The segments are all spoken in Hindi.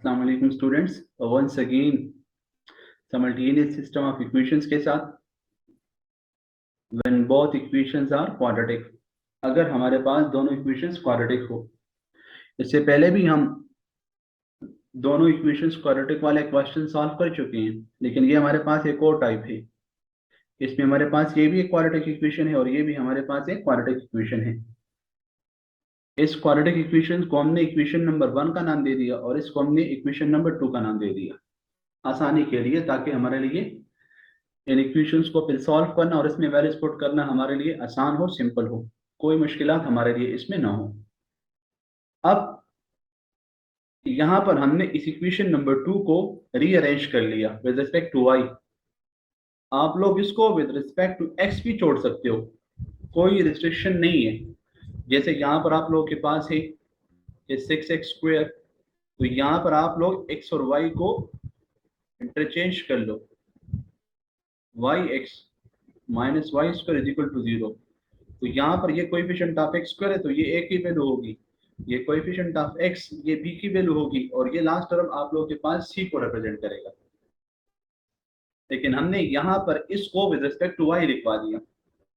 अस्सलाम वालेकुम students, once again simultaneous system of equations के साथ when both equations are quadratic, अगर हमारे पास दोनों equations quadratic हो। इससे पहले भी हम दोनों equations quadratic वाले क्वेश्चन सॉल्व कर चुके हैं, लेकिन ये हमारे पास एक और टाइप है। इसमें हमारे पास ये भी एक क्वाड्रेटिक इक्वेशन है और ये भी हमारे पास एक क्वाड्रेटिक इक्वेशन है। इस क्वाड्रेटिक इक्वेशन को हमने इक्वेशन नंबर 1 का नाम दे दिया और इसको हमने इक्वेशन नंबर 2 का नाम दे दिया आसानी के लिए, ताकि हमारे लिए इन इक्वेशंस को फिर सॉल्व करना और इसमें वैल्यूज पुट करना हमारे लिए आसान हो, सिंपल हो, कोई मुश्किलात हमारे लिए इसमें ना हो। अब यहां पर हमने इस इक्वेशन नंबर 2 को रीअरेंज कर लिया विद रिस्पेक्ट टू y। आप लोग इसको विद रिस्पेक्ट टू x भी छोड़ सकते हो, कोई रिस्ट्रिक्शन नहीं है। जैसे यहाँ पर आप लोगों के पास है ये 6x², तो यहाँ पर आप लोग x और y को इंटरचेंज कर लो, yx minus y square is equal to 0। तो यहाँ पर ये कोएफिशिएंट ऑफ x स्क्वायर है तो ये a की वैल्यू होगी, ये कोएफिशिएंट ऑफ x ये b की वैल्यू होगी और ये लास्ट टर्म आप लोगों के पास c को रिप्रेजेंट करेगा। लेकिन हमने यहाँ पर इसको विद रिस्पेक्ट टू y लिखवा दिया।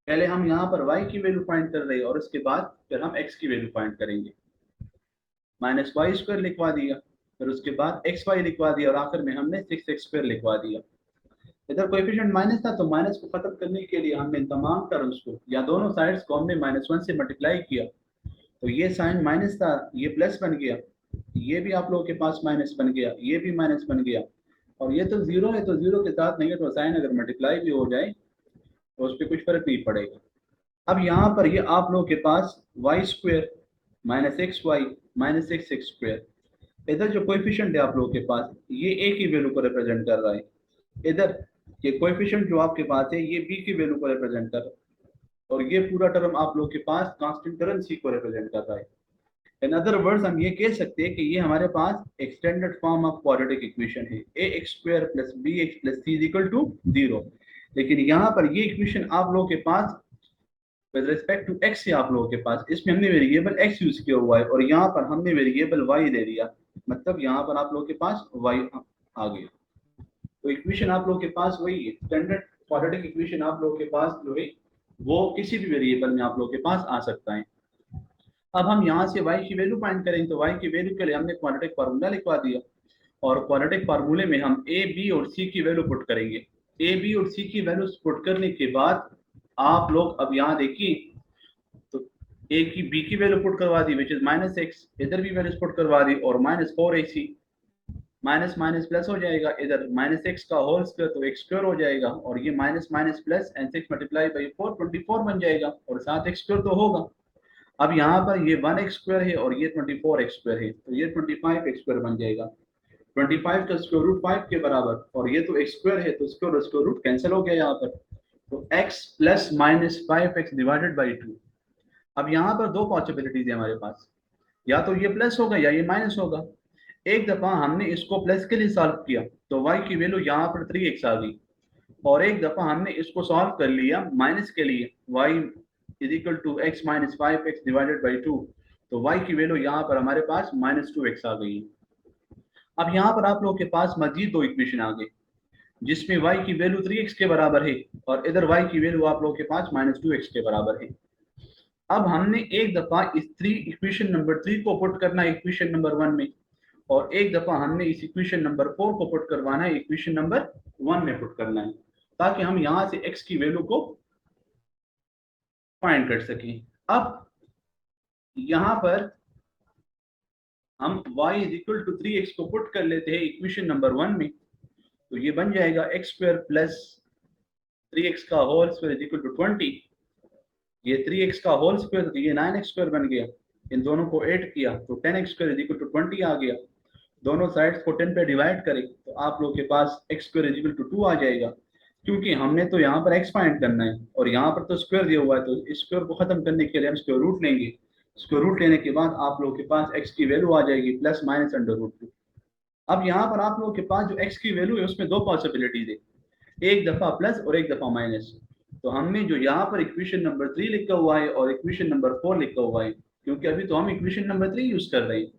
पहले हम यहाँ पर y की वैल्यू फाइंड कर रहे हैं और उसके बाद फिर हम x की वैल्यू फाइंड करेंगे। माइनस वाई स्क्वायर लिखवा दिया, फिर उसके बाद एक्स वाई लिखवा दिया और आखिर में हमने 6x² लिखवा दिया। इधर कोएफिशिएंट माइनस था तो माइनस को खत्म करने के लिए हमने तमाम टर्म्स को या दोनों साइड्स को हमने -1 से मल्टीप्लाई किया, तो ये साइन माइनस था ये प्लस बन गया, ये भी आप लोगों के पास माइनस बन गया, ये भी माइनस बन गया और ये तो जीरो है तो जीरो के साथ नहीं है तो साइन अगर मल्टीप्लाई भी हो जाए तो उस पर कुछ फर्क नहीं पड़ेगा। अब यहाँ पर ये आप लोगों के पास y² minus x y minus 6x², इधर जो कोएफिशिएंट है आप लोगों के पास ये a की वैल्यू को रिप्रेजेंट कर रहा है, इधर ये कोएफिशिएंट जो आपके पास है ये b की वैल्यू को रिप्रेजेंट कर रहा है और ये पूरा टर्म आप लोग के पास कांस्टेंट टर्म c को रिप्रेजेंट कर रहा है। इन अदर वर्ड्स हम ये कह सकते हैं कि ये हमारे पास extended form of quadratic equation है, ax² + bx + c = 0। लेकिन यहाँ पर ये इक्वेशन आप लोगों के पास विद रिस्पेक्ट टू x है, आप लोगों के पास इसमें हमने वेरिएबल x यूज किया हुआ है और यहाँ पर हमने वेरिएबल y दे दिया, मतलब यहाँ पर आप लोगों के पास y आ गया। तो इक्वेशन आप लोगों के पास वही है, स्टैंडर्ड क्वाड्रेटिक इक्वेशन आप लोगों के पास जो है वो किसी भी वेरिएबल में आप लोगों के पास आ सकता है। अब हम यहाँ से y की वैल्यू फाइंड करेंगे तो y की वैल्यू के लिए हमने क्वाड्रेटिक फार्मूला लिखवा दिया और क्वाड्रेटिक फार्मूले में हम a, b और c की वैल्यू पुट करेंगे। a, b और c की वैल्यू पुट करने के बाद आप लोग अब यहाँ देखिए तो a की b की वैल्यू पुट करवा दी विच इज -x, इधर भी वैल्यू पुट करवा दी और -4ac, माइनस माइनस प्लस हो जाएगा, इधर -x का होल स्क्वायर तो x² हो जाएगा और ये minus minus plus and 6 multiply by 4 24 बन जाएगा और साथ x² तो होगा। अब यहाँ पर ये 1x² है और ये 24x² है तो ये 25x² बन जाएगा। 25 का स्क्वायर रूट 5 के बराबर और ये तो x² है तो स्क्वायर रूट कैंसिल हो गया यहाँ पर, तो x + -5x डिवाइडेड बाई 2। अब यहाँ पर दो पॉसिबिलिटीज है हमारे पास, या तो ये प्लस होगा या ये माइनस होगा। एक दफा हमने इसको प्लस के लिए सॉल्व किया तो y की वैल्यू यहाँ पर 3x आ गई और एक दफा हमने इसको सॉल्व कर लिया माइनस के लिए y = x - 5x divided by 2, तो y की वैल्यू यहाँ पर हमारे पास -2x आ गई। अब यहाँ पर आप लोगों के पास मजीद दो इक्वेशन आ गए जिसमें y की वैल्यू 3x के बराबर है और इधर y की वैल्यू आप लोगों के पास -2x के बराबर है। अब हमने एक दफा इस इक्वेशन नंबर 3 को पुट करना है इक्वेशन नंबर 1 में और एक दफा हमने इस इक्वेशन नंबर 4 को पुट करवाना है इक्वेशन नंबर 1 में पुट करना है, ताकि हम यहां से x की वैल्यू को फाइंड कर सकें। अब यहां पर हम y = 3x को पुट कर लेते हैं इक्वेशन नंबर 1 में, तो ये बन जाएगा x² + 3x का होल स्क्वायर = 20, ये 3x का होल स्क्वायर तो ये 9x² बन गया, इन दोनों को ऐड किया तो 10x² = 20 आ गया। दोनों साइड्स को 10 पे डिवाइड करें तो आप लोगों के पास x² = 2 आ जाएगा, क्योंकि हमने तो यहाँ पर x फाइंड करना है और यहाँ पर तो स्क्वायर दिया हुआ है तो इस स्क्वायर को खत्म करने के लिए हम स्क्वायर रूट लेंगे। स्क्वायर रूट लेने के बाद आप लोगों के पास x की वैल्यू आ जाएगी +- अब यहाँ पर आप लोगों के पास जो x की वैल्यू है उसमें दो पॉसिबिलिटीज है, एक दफा प्लस और एक दफा माइनस। तो हमने जो यहाँ पर इक्वेशन नंबर 3 लिखा हुआ है और इक्वेशन नंबर 4 लिखा हुआ है, क्योंकि अभी तो हम इक्वेशन नंबर 3 यूज कर रहे हैं,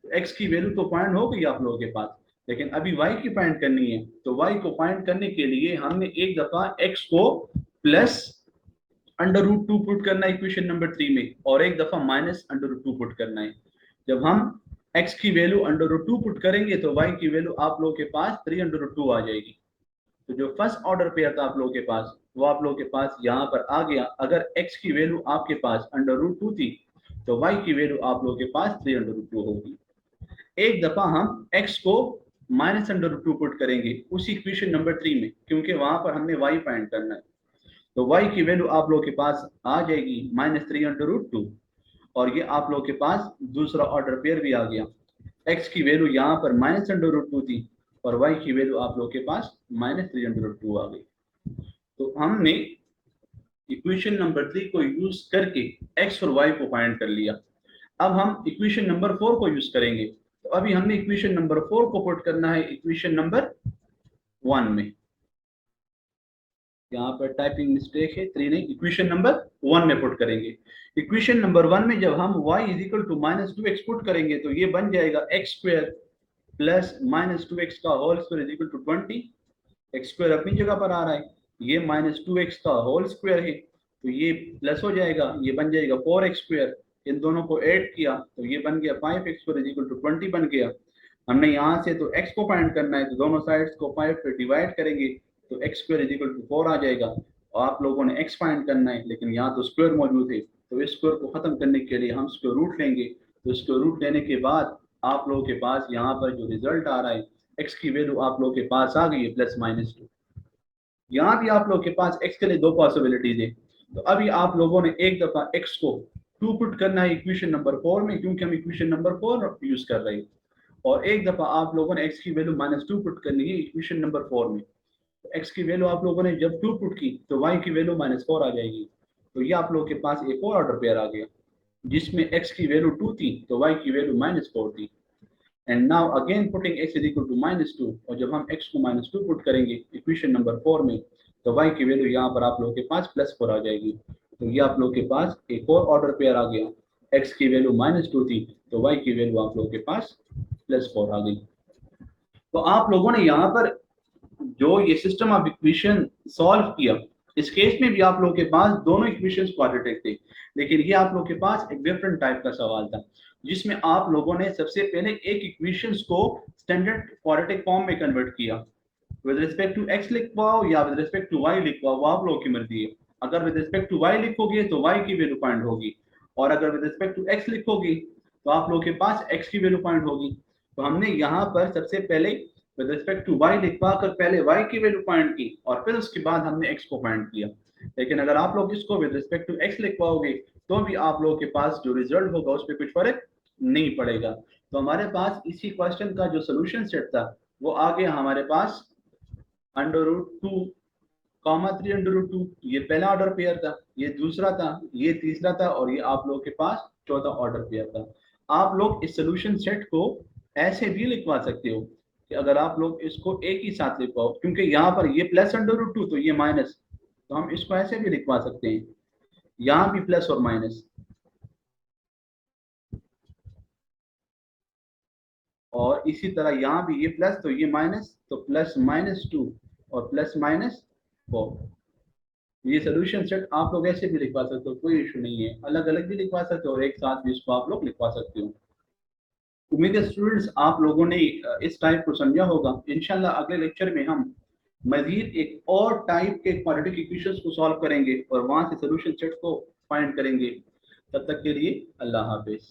एक्स की वैल्यू तो फाइंड हो गई आप लोगों के पास, लेकिन अभी वाई की फाइंड करनी है। तो वाई को फाइंड करने के लिए हमने एक दफा एक्स को plus under root two put करना है इक्वेशन नंबर 3 में, और एक दफा minus under root two put करना है। जब हम x की value under root two put करेंगे तो y की वैल्यू आप लोगों के पास 3 अंडर रूट टू आ जाएगी। तो जो फर्स्ट ऑर्डर पेयर था आप लोगों के पास, वो आप लोगों के पास यहाँ पर आ गया। अगर x की वैल्यू आपके पास अंडर रूट टू थी तो y की वैल्यू आप लोगों के पास 3 अंडर रूट टू होगी। एक दफा हम x को minus under root two put करेंगे उसी इक्वेशन नंबर 3 में, क्योंकि वहां पर हमने y फाइंड करना है। तो y की वैल्यू आप लोगों के पास आ जाएगी -3 अंडर रूट टू, और ये आप लोगों के पास दूसरा ऑर्डर पेयर भी आ गया। x की वैल्यू यहाँ पर माइनस अंडर रूट टू थी और y की वैल्यू आप लोगों के पास -3 अंडर रूट टू आ गई। तो हमने इक्वेशन नंबर 3 को यूज करके x और y को फाइंड कर लिया। अब हम इक्वेशन नंबर 4 को यूज करेंगे। तो अभी हमने इक्वेशन नंबर 4 को पुट करना है इक्वेशन नंबर 1 में। यहाँ पर टाइपिंग मिस्टेक है, 3 नहीं, इक्वेशन नंबर 1 में पुट करेंगे। इक्वेशन नंबर 1 में जब हम y is equal to -2x put करेंगे तो ये बन जाएगा x स्क्वायर प्लस -2x का whole square is equal to 20। x square अपनी जगह पर आ रहा है, ये -2x का होल स्क्वायर है तो ये प्लस हो जाएगा, ये बन जाएगा 4x स्क्वायर। इन दोनों को ऐड किया तो ये बन गया 5x square is equal to 20 बन गया। हमने यहाँ से तो x को फाइंड करना है, तो दोनों साइड्स को 5 पे डिवाइड करेंगे तो x square is equal to 4 आ जाएगा। और आप लोगों ने x फाइंड करना है, लेकिन यहाँ तो स्क्वायर मौजूद है, तो इस स्क्वायर को खत्म करने के लिए हम स्क्वायर रूट लेंगे। तो स्क्वायर रूट लेने के बाद आप लोगों के पास यहाँ पर जो रिजल्ट आ रहा है, x की वैल्यू आप लोगों के पास आ गई है +-2। यहाँ भी आप लोगों के पास x के लिए दो पॉसिबिलिटीज है। तो अभी आप लोगों ने एक दफा x को 2 पुट करना है इक्वेशन नंबर 4 में, क्योंकि हम इक्वेशन नंबर 4 यूज कर रहे हैं, और एक दफा आप लोगों ने x की वैल्यू -2 पुट करनी है इक्वेशन नंबर 4 में। तो x की वैल्यू आप लोगों ने जब 2 पुट की तो y की वैल्यू -4 आ जाएगी। तो ये आप लोगों के पास एक और ऑर्डर पेयर आ गया, जिसमें x की वैल्यू 2 थी तो y की वैल्यू -4 थी। And now again putting x is equal to -2, और जब हम x को -2 पुट करेंगे इक्वेशन नंबर 4 में तो y की वैल्यू यहाँ पर आप लोगों के पास +4 आ जाएगी। तो ये आप लोगों के पास एक और ऑर्डर पेयर आ गया, x की वैल्यू -2 थी तो y की वैल्यू आप लोगों के पास +4 आ गई। तो आप लोगों ने यहाँ पर जो ये सिस्टम ऑफ इक्वेशन सॉल्व किया, इस केस में भी आप लोगों के पास दोनों इक्वेशंस क्वाड्रेटिक थे, लेकिन ये आप लोगों के पास एक डिफरेंट टाइप का सवाल था, जिसमें आप लोगों ने सबसे पहले एक इक्वेशंस को स्टैंडर्ड क्वाड्रेटिक फॉर्म में कन्वर्ट किया। विद रिस्पेक्ट टू x लिखवाओ या विद रिस्पेक्ट टू y लिखवाओ, वो आप लोगों की मर्जी है। अगर विद रिस्पेक्ट टू y लिखोगे तो y की वैल्यू फाइंड होगी, और अगर विद रिस्पेक्ट टू x लिखोगे तो आप लोगों के पास x की वैल्यू फाइंड होगी। तो हमने यहाँ पर सबसे पहले विद रिस्पेक्ट टू y लिखवा कर पहले y की वैल्यू फाइंड की, और फिर उसके बाद हमने x को फाइंड किया। लेकिन अगर आप लोग इसको विद रिस्पेक्ट टू x लिखवाओगे तो भी आप लोगों के पास जो रिजल्ट होगा उस पर कुछ फर्क नहीं पड़ेगा। तो हमारे पास इसी क्वेश्चन का जो सोल्यूशन सेट था वो आ गया हमारे पास √2, 3 √2। ये पहला ऑर्डर पेयर था, ये दूसरा था, ये तीसरा था, और ये आप लोगों के पास चौथा ऑर्डर पेयर था। आप लोग इस सोल्यूशन सेट को ऐसे भी लिखवा सकते हो कि अगर आप लोग इसको एक ही साथ लिखवाओ, क्योंकि यहाँ पर ये +√2 तो ये माइनस, तो हम इसको ऐसे भी लिखवा सकते हैं, यहाँ भी प्लस और माइनस, और इसी तरह यहाँ भी ये प्लस तो ये माइनस, तो +-2 और +-4। ये सोल्यूशन सेट आप लोग ऐसे भी लिखवा सकते हो, कोई इशू नहीं है, अलग अलग भी लिखवा सकते हो और एक साथ भी इसको आप लोग लिखवा सकते हो। उम्मीद है स्टूडेंट्स आप लोगों ने इस टाइप को समझा होगा। इंशाल्लाह अगले लेक्चर में हम मजीद एक और टाइप के क्वाड्रेटिक इक्वेशंस को सॉल्व करेंगे और वहां से सोल्यूशन सेट को फाइंड करेंगे। तब तक के लिए अल्लाह हाफिज।